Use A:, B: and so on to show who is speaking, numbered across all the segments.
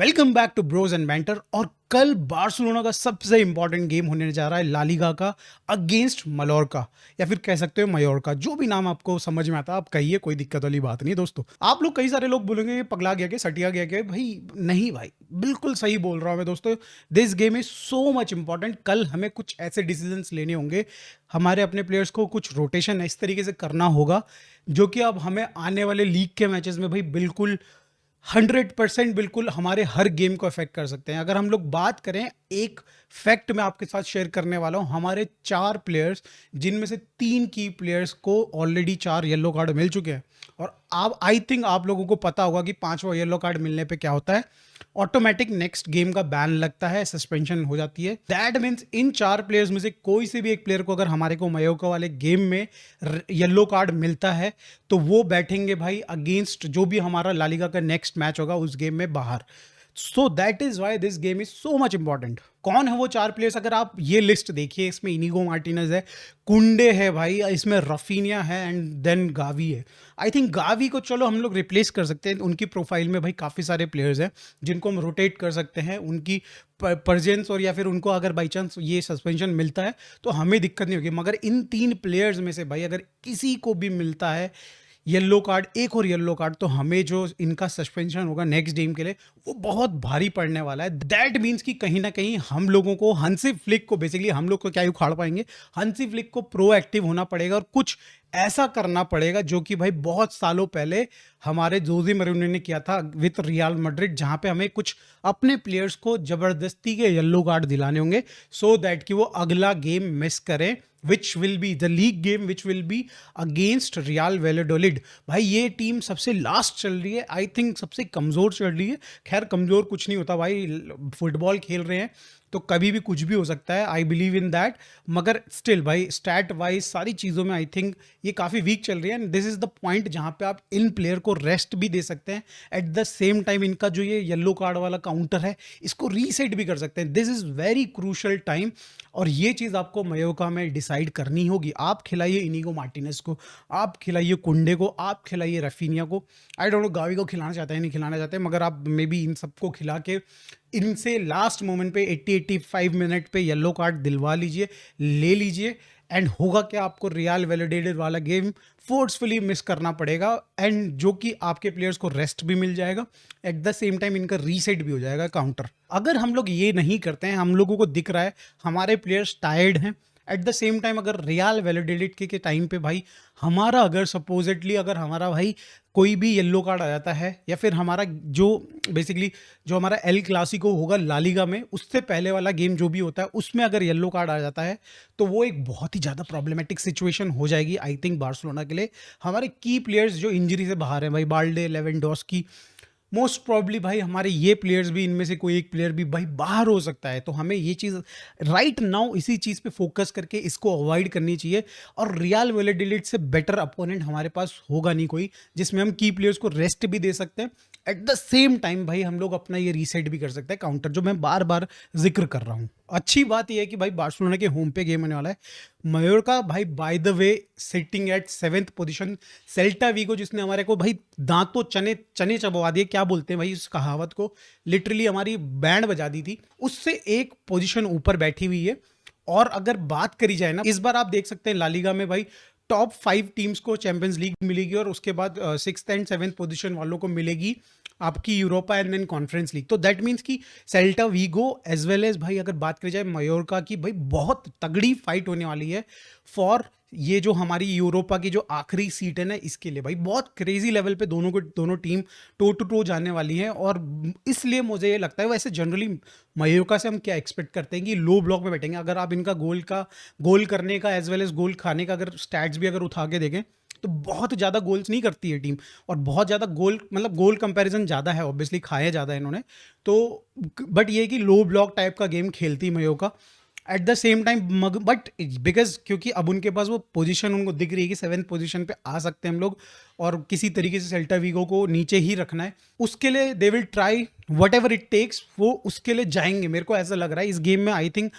A: Welcome back to bros and banter. और कल Barcelona का सबसे इंपॉर्टेंट गेम होने जा रहा है ला लीगा का अगेंस्ट मलोर्का, या फिर कह सकते हो मयोर्का। जो भी नाम आपको समझ में आता है आप कहिए, कोई दिक्कत वाली बात नहीं दोस्तों। आप लोग कई सारे लोग बोलेंगे ये पगला गया, क्या सटिया गया, क्या भाई? नहीं भाई, बिल्कुल सही बोल रहा हूँ मैं दोस्तों। This game is so much important. कल हमें कुछ ऐसे डिसीजंस लेने होंगे, हमारे अपने प्लेयर्स को कुछ रोटेशन इस तरीके से करना होगा जो कि अब हमें आने वाले लीग के मैचेस में भाई बिल्कुल 100% बिल्कुल हमारे हर गेम को अफेक्ट कर सकते हैं। अगर हम लोग बात करें, एक फैक्ट मैं आपके साथ शेयर करने वाला हूं। हमारे 4 प्लेयर्स, जिनमें से 3 की प्लेयर्स को ऑलरेडी 4 येलो कार्ड मिल चुके हैं। और आप आई थिंक आप लोगों को पता होगा कि 5वां येलो कार्ड मिलने पे क्या होता है। ऑटोमेटिक नेक्स्ट गेम का बैन लगता है, सस्पेंशन हो जाती है। दैट मीन्स इन 4 प्लेयर्स में से कोई से भी एक प्लेयर को अगर हमारे को मयोका वाले गेम में येलो कार्ड मिलता है तो वो बैठेंगे भाई अगेंस्ट जो भी हमारा लालिगा का नेक्स्ट मैच होगा उस गेम में बाहर। So that is why this game is so much important. कौन है वो 4 प्लेयर्स? अगर आप ये लिस्ट देखिए, इसमें इनिगो मार्टिनेज है, कुंडे है भाई, इसमें रफीनिया है एंड देन गावी है। आई थिंक गावी को चलो हम लोग रिप्लेस कर सकते हैं। उनकी प्रोफाइल में भाई काफ़ी सारे प्लेयर्स हैं जिनको हम रोटेट कर सकते हैं। उनकी परजेंस और या फिर उनको अगर बाई चांस ये सस्पेंशन मिलता है तो हमें दिक्कत नहीं होगी। मगर इन 3 प्लेयर्स में से भाई अगर किसी को भी मिलता है येलो कार्ड, एक और येलो कार्ड, तो हमें जो इनका सस्पेंशन होगा नेक्स्ट गेम के लिए वो बहुत भारी पड़ने वाला है। दैट मीन्स कि कहीं ना कहीं हम लोगों को, हंसी फ्लिक को, बेसिकली हम लोग को क्या उखाड़ पाएंगे, हंसी फ्लिक को प्रोएक्टिव होना पड़ेगा और कुछ ऐसा करना पड़ेगा जो कि भाई बहुत सालों पहले हमारे जोजी मरीनो ने किया था विथ रियल मैड्रिड, जहां पे हमें कुछ अपने प्लेयर्स को जबरदस्ती के येलो कार्ड दिलाने होंगे सो दैट कि वो अगला गेम मिस करें, which will be the league game which will be against real Valladolid. भाई ये टीम सबसे लास्ट चल रही है, आई थिंक सबसे कमज़ोर चल रही है। खैर कमज़ोर कुछ नहीं होता भाई, फुटबॉल खेल रहे हैं तो कभी भी कुछ भी हो सकता है, आई बिलीव इन दैट। मगर स्टिल भाई स्टैट वाइज सारी चीज़ों में आई थिंक ये काफ़ी वीक चल रही है। And this is the point जहाँ पे आप इन प्लेयर को रेस्ट भी दे सकते हैं, एट द सेम टाइम इनका जो ये येलो कार्ड वाला काउंटर है इसको रीसेट भी कर सकते हैं। This is very crucial time और ये चीज़ आपको मयोका में डिसाइड करनी होगी। आप खिलाइए इनिगो मार्टिनेज को, आप खिलाइए कुंडे को, आप खिलाइए रफीनिया को। आई डोंट नो गावी को खिलाना चाहते हैं नहीं खिलाना चाहते, मगर आप मे बी इन सबको खिला के इनसे लास्ट मोमेंट पे 80-85 मिनट पे येलो कार्ड दिलवा लीजिए, ले लीजिए। एंड होगा क्या, आपको रियल वैलिडेटेड वाला गेम फोर्सफुली मिस करना पड़ेगा, एंड जो कि आपके प्लेयर्स को रेस्ट भी मिल जाएगा, एट द सेम टाइम इनका रीसेट भी हो जाएगा काउंटर। अगर हम लोग ये नहीं करते हैं, हम लोगों को दिख रहा है हमारे प्लेयर्स टायर्ड हैं, एट द सेम टाइम अगर रियल वैलिडेटेड के टाइम पे भाई हमारा अगर सपोजिटली अगर हमारा भाई कोई भी येलो कार्ड आ जाता है, या फिर हमारा जो बेसिकली जो हमारा एल क्लासिको होगा लालिगा में, उससे पहले वाला गेम जो भी होता है उसमें अगर येलो कार्ड आ जाता है तो वो एक बहुत ही ज़्यादा प्रॉब्लमेटिक सिचुएशन हो जाएगी आई थिंक बार्सिलोना के लिए। हमारे की प्लेयर्स जो इंजरी से बाहर हैं भाई, बाल्डे, लेवेंडोस्की, मोस्ट प्रॉब्ली भाई हमारे ये प्लेयर्स भी, इनमें से कोई एक प्लेयर भी भाई बाहर हो सकता है। तो हमें ये चीज़ राइट नाउ इसी चीज़ पे फोकस करके इसको अवॉइड करनी चाहिए। और रियल वैलिडेटेड से बेटर अपोनेंट हमारे पास होगा नहीं कोई, जिसमें हम की प्लेयर्स को रेस्ट भी दे सकते हैं, एट द सेम टाइम भाई हम लोग अपना ये रीसेट भी कर सकते हैं काउंटर, जो मैं बार बार जिक्र कर रहा हूँ। अच्छी बात यह है कि भाई बार्सिलोना के होम पे गेम होने वाला है। मयोर्का भाई by the way sitting at 7th position. Celta Vigo जिसने हमारे को भाई दांतों चने चने चबवा दिए, क्या बोलते हैं भाई इस कहावत को, लिटरली हमारी बैंड बजा दी थी, उससे एक पोजीशन ऊपर बैठी हुई है। और अगर बात करी जाए ना, इस बार आप देख सकते हैं लालिगा में भाई टॉप 5 टीम्स को चैंपियंस लीग मिलेगी और उसके बाद 6th एंड 7th पोजीशन वालों को मिलेगी आपकी Europa and then conference league. तो दैट मीन्स कि Celta Vigo as well as भाई अगर बात करी जाए मयोर्का की, भाई बहुत तगड़ी फाइट होने वाली है फॉर ये जो हमारी यूरोपा की जो आखिरी सीट है ना, इसके लिए भाई बहुत क्रेजी लेवल पे दोनों टीम टो टू टो जाने वाली हैं। और इसलिए मुझे ये लगता है, वैसे जनरली मयोर्का से हम क्या एक्सपेक्ट करते हैं कि लो ब्लॉक में बैठेंगे। अगर आप इनका गोल करने का एज वेल एज गोल खाने का अगर स्टैट्स भी अगर उठा के देखें तो बहुत ज़्यादा गोल्स नहीं करती है टीम, और बहुत ज़्यादा गोल मतलब गोल कंपैरिजन ज़्यादा है, ऑब्वियसली खाए ज़्यादा है इन्होंने तो। बट ये कि लो ब्लॉक टाइप का गेम खेलती Mallorca at the same time, but because क्योंकि अब उनके पास वो पोजीशन उनको दिख रही है कि 7th पोजीशन पे आ सकते हैं हम लोग, और किसी तरीके से सेल्टा वीगो को नीचे ही रखना है, उसके लिए they will try whatever it takes, वो उसके लिए जाएंगे। मेरे को ऐसा लग रहा है इस गेम में आई थिंक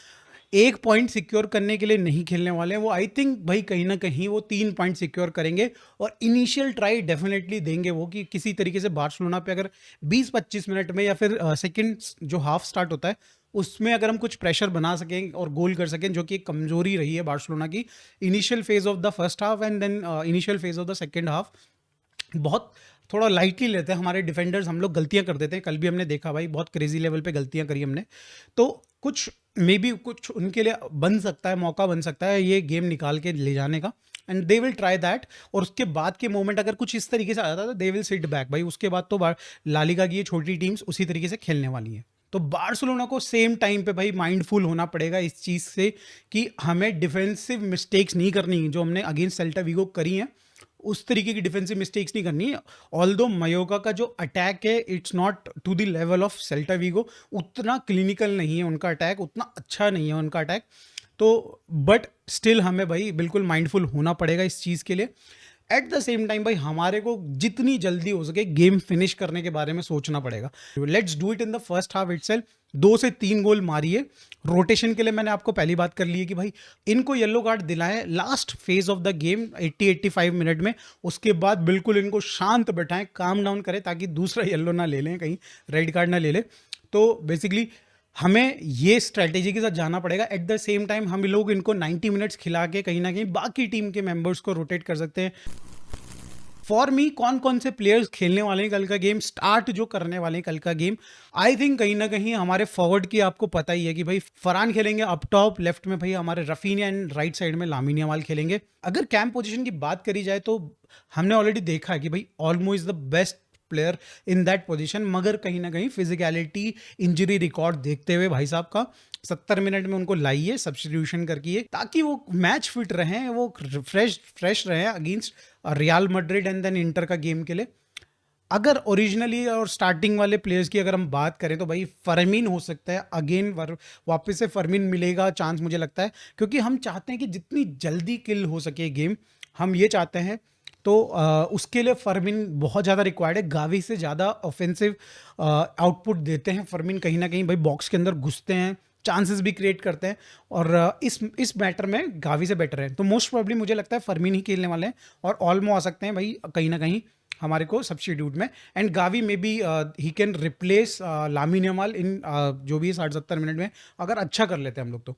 A: 1 पॉइंट सिक्योर करने के लिए नहीं खेलने वाले हैं वो। आई थिंक भाई कहीं ना कहीं वो 3 पॉइंट सिक्योर करेंगे और इनिशियल ट्राई डेफिनेटली देंगे वो, कि किसी तरीके से बार्सिलोना पे अगर 20-25 मिनट में या फिर सेकंड जो हाफ स्टार्ट होता है उसमें अगर हम कुछ प्रेशर बना सकें और गोल कर सकें, जो कि एक कमजोरी रही है बार्सिलोना की initial phase of the first half and then initial phase of the second half. बहुत थोड़ा लाइटली लेते हैं हमारे डिफेंडर्स, हम लोग गलतियां कर देते हैं। कल भी हमने देखा भाई बहुत क्रेजी लेवल पे गलतियां करी हमने। तो कुछ मे बी कुछ उनके लिए बन सकता है, मौका बन सकता है ये गेम निकाल के ले जाने का, and they will try that. और उसके बाद के मोमेंट अगर कुछ इस तरीके से आ जाता है दे विल सिट बैक भाई। उसके बाद तो ला लीगा की ये छोटी टीम्स उसी तरीके से खेलने वाली हैं। तो बार्सिलोना को सेम टाइम पे भाई माइंडफुल होना पड़ेगा इस चीज़ से कि हमें डिफेंसिव मिस्टेक्स नहीं करनी जो हमने अगेंस्ट सेल्टा विगो करी हैं, उस तरीके की डिफेंसिव मिस्टेक्स नहीं करनी। ऑल्दो मयोका का जो अटैक है it's not to the level of Celta Vigo, उतना क्लिनिकल नहीं है उनका अटैक, उतना अच्छा नहीं है उनका अटैक। तो बट स्टिल हमें भाई बिल्कुल माइंडफुल होना पड़ेगा इस चीज़ के लिए। एट द सेम टाइम भाई हमारे को जितनी जल्दी हो सके गेम फिनिश करने के बारे में सोचना पड़ेगा। Let's do it in the first half itself. 2 से 3 गोल मारिए। रोटेशन के लिए मैंने आपको पहली बात कर ली है कि भाई इनको येलो कार्ड दिलाएं last phase of the game 80-85 minute में। उसके बाद बिल्कुल इनको शांत बैठाएं, काम डाउन करें ताकि दूसरा येलो ना ले लें, कहीं रेड कार्ड ना ले लें। तो बेसिकली हमें ये स्ट्रेटेजी के साथ जाना पड़ेगा। एट द सेम टाइम हम लोग इनको 90 मिनट्स खिला के कहीं ना कहीं बाकी टीम के मेंबर्स को रोटेट कर सकते हैं। फॉर मी कौन कौन से प्लेयर्स खेलने वाले हैं कल का गेम, स्टार्ट जो करने वाले हैं कल का गेम, आई थिंक कहीं ना कहीं हमारे फॉरवर्ड की आपको पता ही है कि भाई फरहान खेलेंगे अप टॉप, लेफ्ट में भाई हमारे रफीनिया एंड राइट साइड में लामिन यमाल खेलेंगे। अगर कैंप पोजीशन की बात करी जाए तो हमने ऑलरेडी देखा है कि भाई ऑलमो is the best player in that position, मगर कहीं ना कहीं फिजिकलिटी इंजरी रिकॉर्ड देखते हुए भाई साहब का 70 मिनट में उनको लाइए सब्स्टिट्यूशन करके, ताकि वो मैच फिट रहें, वो फ्रेश रहें against Real Madrid and then Inter का गेम के लिए। अगर ओरिजिनली और स्टार्टिंग वाले प्लेयर्स की अगर हम बात करें तो भाई फरमीन हो सकता है अगेन, वापस से फरमीन मिलेगा चांस मुझे लगता है, क्योंकि हम चाहते हैं कि जितनी जल्दी किल हो सके गेम, हम ये चाहते हैं। तो उसके लिए फरमीन बहुत ज़्यादा रिक्वायर्ड है। गावी से ज़्यादा ऑफेंसिव आउटपुट देते हैं फरमीन, कहीं ना कहीं भाई बॉक्स के अंदर घुसते हैं, चांसेस भी क्रिएट करते हैं, और इस मैटर में गावी से बेटर है। तो मोस्ट प्रॉब्ली मुझे लगता है फरमीन ही खेलने वाले हैं और ऑलमो आ सकते हैं भाई कहीं ना कहीं हमारे को सब्स्टिट्यूट में। एंड गावी में भी he can replace Lamine Yamal इन जो भी 60-70 मिनट में, अगर अच्छा कर लेते हैं हम लोग तो।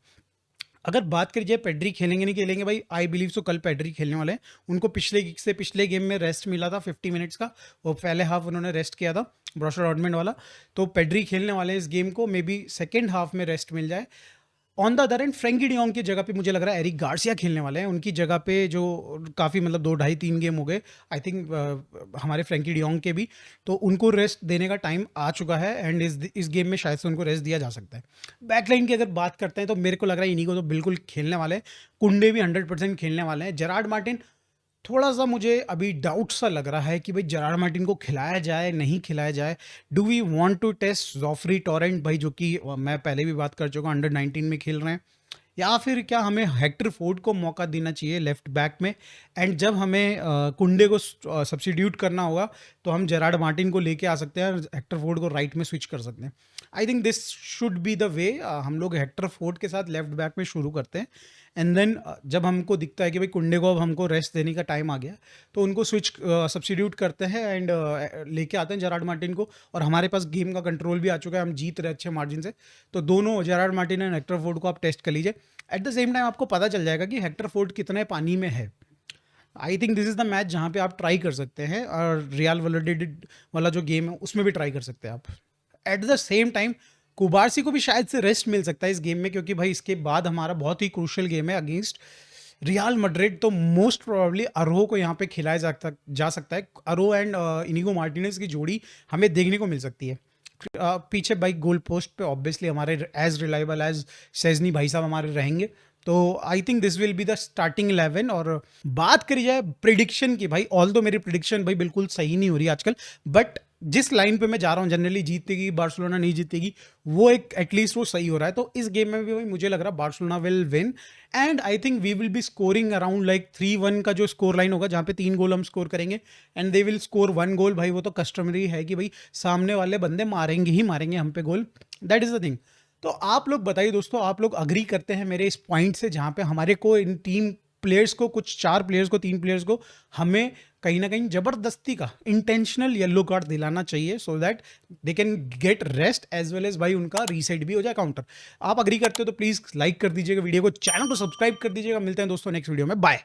A: अगर बात करी जाए पेड्री खेलेंगे नहीं खेलेंगे, भाई आई बिलीव सो कल पेड्री खेलने वाले हैं। उनको पिछले गेम में रेस्ट मिला था 50 मिनट्स का, वो पहले हाफ उन्होंने रेस्ट किया था ब्रोसिया डॉर्टमुंड वाला। तो पेड्री खेलने वाले हैं इस गेम को, मे बी सेकेंड हाफ में रेस्ट मिल जाए। On the other and Frenkie de Jong की जगह पे मुझे लग रहा है एरिक गार्सिया खेलने वाले हैं उनकी जगह पे, जो काफ़ी मतलब 2-2.5-3 गेम हो गए आई थिंक हमारे फ्रेंकी डियोंग के भी, तो उनको रेस्ट देने का टाइम आ चुका है एंड इस गेम में शायद से उनको रेस्ट दिया जा सकता है। बैकलाइन की अगर बात करते हैं तो मेरे को लग रहा है इन्हीं को तो बिल्कुल खेलने वाले हैं, कुंडे भी 100% खेलने वाले हैं। जेरार्ड मार्टिन थोड़ा सा मुझे अभी डाउट सा लग रहा है कि भाई जेरार्ड मार्टिन को खिलाया जाए नहीं खिलाया जाए। Do we want to test Jofre Torrents भाई, जो कि मैं पहले भी बात कर चुका हूँ अंडर 19 में खेल रहे हैं, या फिर क्या हमें हेक्टर फोर्ड को मौका देना चाहिए लेफ्ट बैक में। एंड जब हमें कुंडे को सब्स्टिट्यूट करना होगा तो हम जेरार्ड मार्टिन को लेके आ सकते हैं, हेक्टर फोर्ड को राइट में स्विच कर सकते हैं। I think this should be the way. हम लोग हेक्टर फोर्ड के साथ लेफ्ट बैक में शुरू करते हैं, एंड देन जब हमको दिखता है कि भाई कुंडे को अब हमको रेस्ट देने का टाइम आ गया तो उनको स्विच सब्स्टिट्यूट करते हैं एंड लेके आते हैं जेरार्ड मार्टिन को। और हमारे पास गेम का कंट्रोल भी आ चुका है, हम जीत रहे अच्छे मार्जिन से। तो दोनों Gerrard Martin and Hector Ford को आप टेस्ट कर लीजिए। एट द सेम टाइम आपको पता चल जाएगा कि हेक्टर फोर्ड कितने पानी में है। I think this is the match जहाँ पे आप ट्राई कर सकते हैं, और रियल वैलेडिड वाला जो गेम है उसमें भी ट्राई कर सकते हैं आप। एट द सेम टाइम कुबारसी को भी शायद से रेस्ट मिल सकता है इस गेम में, क्योंकि भाई इसके बाद हमारा बहुत ही क्रूशियल गेम है अगेंस्ट रियल मैड्रिड। तो मोस्ट प्रोबेबली अरो को यहाँ पे खिलाया जा सकता है। अरो एंड इनिगो मार्टिनेज की जोड़ी हमें देखने को मिल सकती है। पीछे भाई गोल पोस्ट पे ऑब्वियसली हमारे एज रिलायबल एज शेजनी भाई साहब हमारे रहेंगे। तो I think this will be the starting 11। और बात करी जाए प्रिडिक्शन की, भाई ऑल दो मेरी प्रिडिक्शन भाई बिल्कुल सही नहीं हो रही आजकल, बट जिस लाइन पे मैं जा रहा हूँ जनरली जीतेगी बार्सिलोना नहीं जीतेगी, वो एक एटलीस्ट वो सही हो रहा है। तो इस गेम में भी भाई मुझे लग रहा है Barcelona will win, and I think we will be scoring around like 3-1 का जो स्कोर लाइन होगा, जहाँ पे 3 गोल हम स्कोर करेंगे एंड दे विल स्कोर 1 गोल। भाई वो तो कस्टमरी है कि भाई सामने वाले बंदे मारेंगे ही मारेंगे हम पे गोल, दैट इज द थिंग। तो आप लोग बताइए दोस्तों, आप लोग अग्री करते हैं मेरे इस पॉइंट से, जहाँ पे हमारे को इन टीम प्लेयर्स को, कुछ 4 प्लेयर्स को, 3 प्लेयर्स को हमें कहीं न कहीं ज़बरदस्ती का इंटेंशनल येलो कार्ड दिलाना चाहिए, so that they can get rest as well as भाई उनका रीसेट भी हो जाए काउंटर। आप एग्री करते हो तो प्लीज़ लाइक कर दीजिएगा वीडियो को, चैनल को सब्सक्राइब कर दीजिएगा। मिलते हैं दोस्तों नेक्स्ट वीडियो में, बाय।